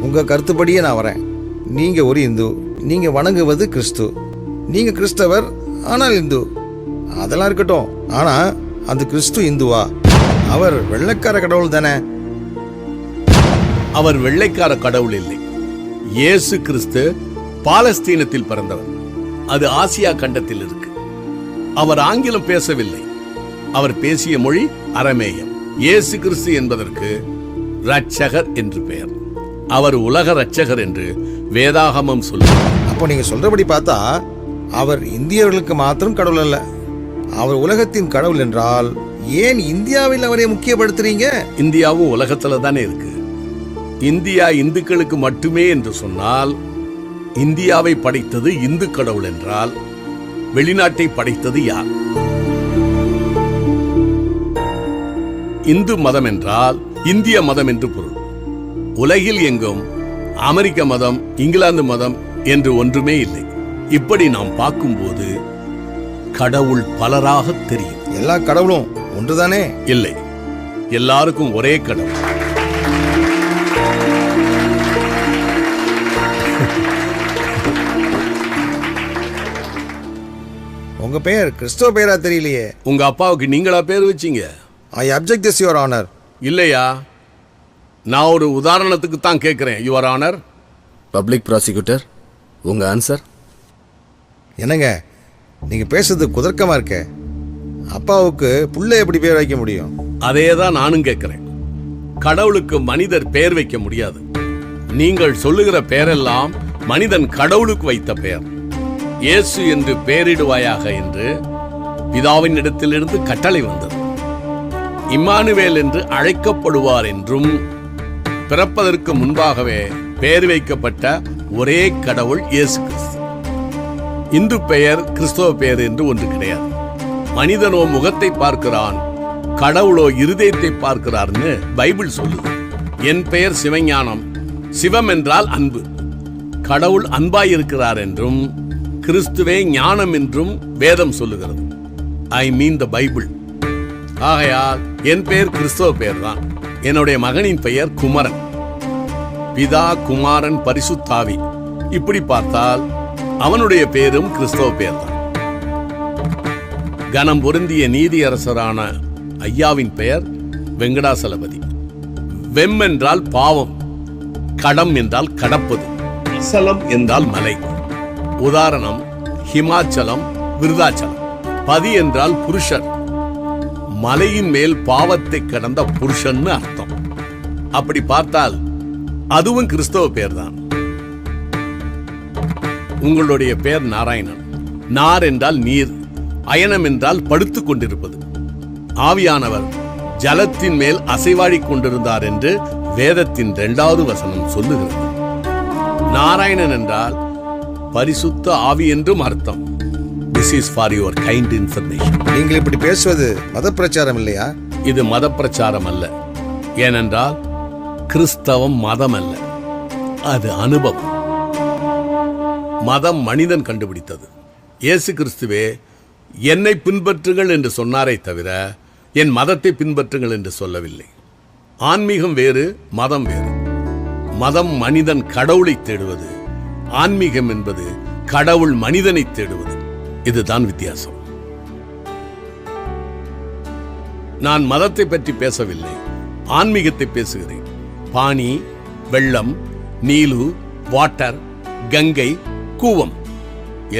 உங்கள் கருத்துப்படியே நான் வரேன். நீங்கள் ஒரு இந்து, நீங்கள் வணங்குவது கிறிஸ்து, நீங்கள் கிறிஸ்தவர் ஆனால் இந்து. அதெல்லாம் இருக்கட்டும், ஆனால் அந்த கிறிஸ்து இந்துவா? அவர் வெள்ளைக்கார கடவுள் தானே? அவர் வெள்ளைக்கார கடவுள் இல்லை. இயேசு கிறிஸ்து பாலஸ்தீனத்தில் பிறந்தவர். அது ஆசியா கண்டத்தில் இருக்கு. அவர் ஆங்கிலம் பேசவில்லை. அவர் பேசிய மொழி அரமேயம். இயேசு கிறிஸ்து என்பதற்கு இரட்சகர் என்று பெயர். அவர் உலக இரட்சகர் என்று வேதாகமம் சொல்லுவார். அப்போ நீங்க சொல்றபடி பார்த்தா அவர் இந்தியர்களுக்கு மாத்திரம் கடவுள் அல்ல, அவர் உலகத்தின் கடவுள் என்றால் ஏன் இந்தியாவில் அவரை முக்கியப்படுத்துறீங்க? இந்தியாவும் உலகத்துல தானே இருக்கு. இந்தியா இந்துக்களுக்கு மட்டுமே என்று சொன்னால், இந்தியாவை படைத்தது இந்து கடவுள் என்றால் வெளிநாட்டை படைத்தது யார்? இந்து மதம் என்றால் இந்திய மதம் என்று பொருள். உலகில் எங்கும் அமெரிக்க மதம், இங்கிலாந்து மதம் என்று ஒன்றுமே இல்லை. இப்படி நாம் பார்க்கும்போது கடவுள் பலராக தெரியும். எல்லா கடவுளும் ஒன்றுதானே? இல்லை, எல்லாருக்கும் ஒரே கடவுள். உங்க பெயர் கிறிஸ்தவ பெயரா தெரியலையே. உங்க அப்பாவுக்கு நீங்களா பேர் வச்சீங்க? ஐ அப்ஜெக்ட் திஸ் யுவர் ஆனர். இல்லையா, நான் ஒரு உதாரணத்துக்கு தான் கேட்கிறேன். Your honour. பப்ளிக் ப்ராசிக்யூட்டர், உங்க ஆன்சர்? என்னங்க நீங்க பேசுறது குதர்க்கமா இருக்க. அப்பாவுக்கு புள்ள எப்படி பேர் வைக்க முடியும்? அதே தான் நானும் கேட்கிறேன். கடவுளுக்கு மனிதர் பெயர் வைக்க முடியாது. நீங்கள் சொல்லுகிற பெயரெல்லாம் மனிதன் கடவுளுக்கு வைத்த பெயர். இயேசு என்று பெயரிடுவாயாக என்று பிதாவின் இடத்திலிருந்து கட்டளை வந்தது. இம்மானுவேல் என்று அழைக்கப்படுவார் என்றும் பிறப்பதற்கு முன்பாகவே பெயர் வைக்கப்பட்ட ஒரே கடவுள் இயேசு கிறிஸ்து. இந்து பெயர், கிறிஸ்தவ பெயர் என்று ஒன்று கிடையாது. மனிதனோ முகத்தை பார்க்கிறான், கடவுளோ இருதயத்தை பார்க்கிறார்னு பைபிள் சொல்லுது. என் பெயர் சிவஞானம். சிவம் என்றால் அன்பு. கடவுள் அன்பாய் இருக்கிறார் என்றும் கிறிஸ்துவே ஞானம் என்றும் வேதம் சொல்லுகிறது. ஐ மீன் த பைபிள். ஆகையால் என் பெயர் கிறிஸ்தவ பெயர் தான். என்னுடைய மகனின் பெயர் குமரன். பிதா, குமாரன், பரிசுத்தாவி. இப்படி பார்த்தால் அவனுடைய பெயரும் கிறிஸ்தவ பெயர் தான். கனம் பொருந்திய நீதியரசரான ஐயாவின் பெயர் வெங்கடாசலபதி. வெம் என்றால் பாவம், கடம் என்றால் கடப்பது, அசலம் என்றால் மலை. உதாரணம் ஹிமாச்சலம், விருதாச்சலம். பதி என்றால் புருஷர். மலையின் மேல் பாவத்தை கடந்த புருஷன் அர்த்தம். அப்படி பார்த்தால் அதுவும் கிறிஸ்தவ பெயர் தான். உங்களுடைய பெயர் நாராயணன். நார் என்றால் நீர், அயனம் என்றால் படுத்துக் கொண்டிருப்பது. ஆவியானவர் ஜலத்தின் மேல் அசைவாடிக் கொண்டிருந்தார் என்று வேதத்தின் 2வது வசனம் சொல்லுகிறது. நாராயணன் என்றால் பரிசுத்த ஆவி என்றும் அர்த்தம். This is for your kind information. நீங்கள் இப்படி பேசுவது மத பிரச்சாரம் இல்லையா? இது மத பிரச்சாரம் அல்ல. ஏனென்றால் கிறிஸ்தவம் மதம் அல்ல, அது அனுபவம். மதம் மனிதன் கண்டுபிடித்தது. இயேசு கிறிஸ்துவே என்னை பின்பற்றுங்கள் என்று சொன்னாரே தவிர என் மதத்தை பின்பற்றுங்கள் என்று சொல்லவில்லை. ஆன்மீகம் வேறு, மதம் வேறு. மதம் மனிதன் கடவுளை தேடுவது, ஆன்மீகம் என்பது கடவுள் மனிதனை தேடுவது. இதுதான் வித்தியாசம். நான் மதத்தை பற்றி பேசவில்லை, ஆன்மீகத்தை பேசுகிறேன். பானி, வெள்ளம், நீலு, வாட்டர், கங்கை, கூவம்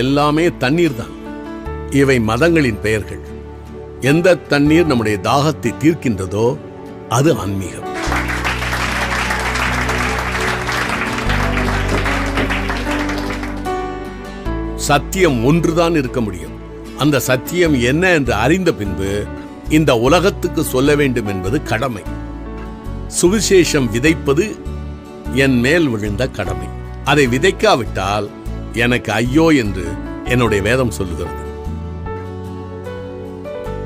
எல்லாமே தண்ணீர் தான். இவை மதங்களின் பெயர்கள். எந்த தண்ணீர் நம்முடைய தாகத்தை தீர்க்கின்றதோ அது ஆன்மீகம். சத்தியம் ஒன்றுதான் இருக்க முடியும். அந்த சத்தியம் என்ன என்று அறிந்த பின்பு இந்த உலகத்துக்கு சொல்ல வேண்டும் என்பது கடமை. சுவிசேஷம் விதைப்பது என் மேல் விழுந்த கடமை. அதை விதைக்காவிட்டால் எனக்கு ஐயோ என்று என்னுடைய வேதம் சொல்லுகிறது.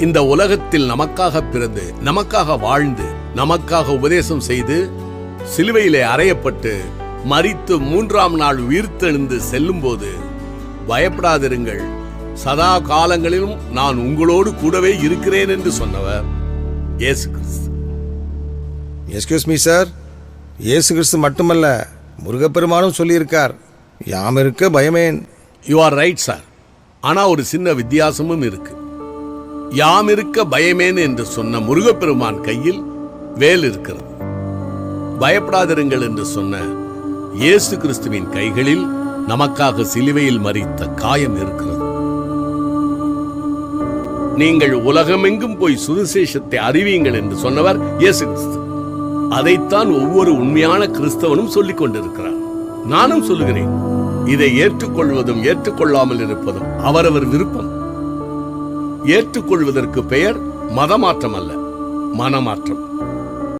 இந்த உலகத்தில் நமக்காக பிறந்து, நமக்காக வாழ்ந்து, நமக்காக உபதேசம் செய்து, சிலுவையிலே அறையப்பட்டு மரித்து 3ஆம் நாள் உயிர்த்தெழுந்து செல்லும் போது பயப்படாதிருங்கள், சதா காலங்களிலும் நான் உங்களோடு கூடவே இருக்கிறேன் என்று சொன்னவர் இயேசு கிறிஸ்து. எஸ்கியூஸ் மீ சார், இயேசு கிறிஸ்து மட்டுமல்ல, முருகப்பெருமானும் சொல்லியிருக்கார், யாம் இருக்க பயமேன். You are right sir. ஆனா ஒரு சின்ன வித்தியாசமும் இருக்கு. யாம் இருக்க பயமேன் என்று சொன்ன முருகப்பெருமான் கையில் வேல் இருக்கிறது. பயப்படாதிருங்கள் என்று சொன்ன இயேசு கிறிஸ்துவின் கைகளில் நமக்காக சிலுவையில் மரித்த காயம் இருக்கிறது. நீங்கள் உலகமெங்கும் போய் சுவிசேஷத்தை அறிவியுங்கள் என்று சொன்னவர் இயேசு கிறிஸ்து. அதைத்தான் ஒவ்வொரு உண்மையான கிறிஸ்தவனும் சொல்லிக் கொண்டிருக்கிறார். நானும் சொல்லுகிறேன், இதை ஏற்றுக்கொள்வதும் ஏற்றுக்கொள்ளாமல் இருப்பதும் அவரவர் விருப்பம். ஏற்றுக்கொள்வதற்கு பெயர் மதமாற்றம் அல்ல, மனமாற்றம்.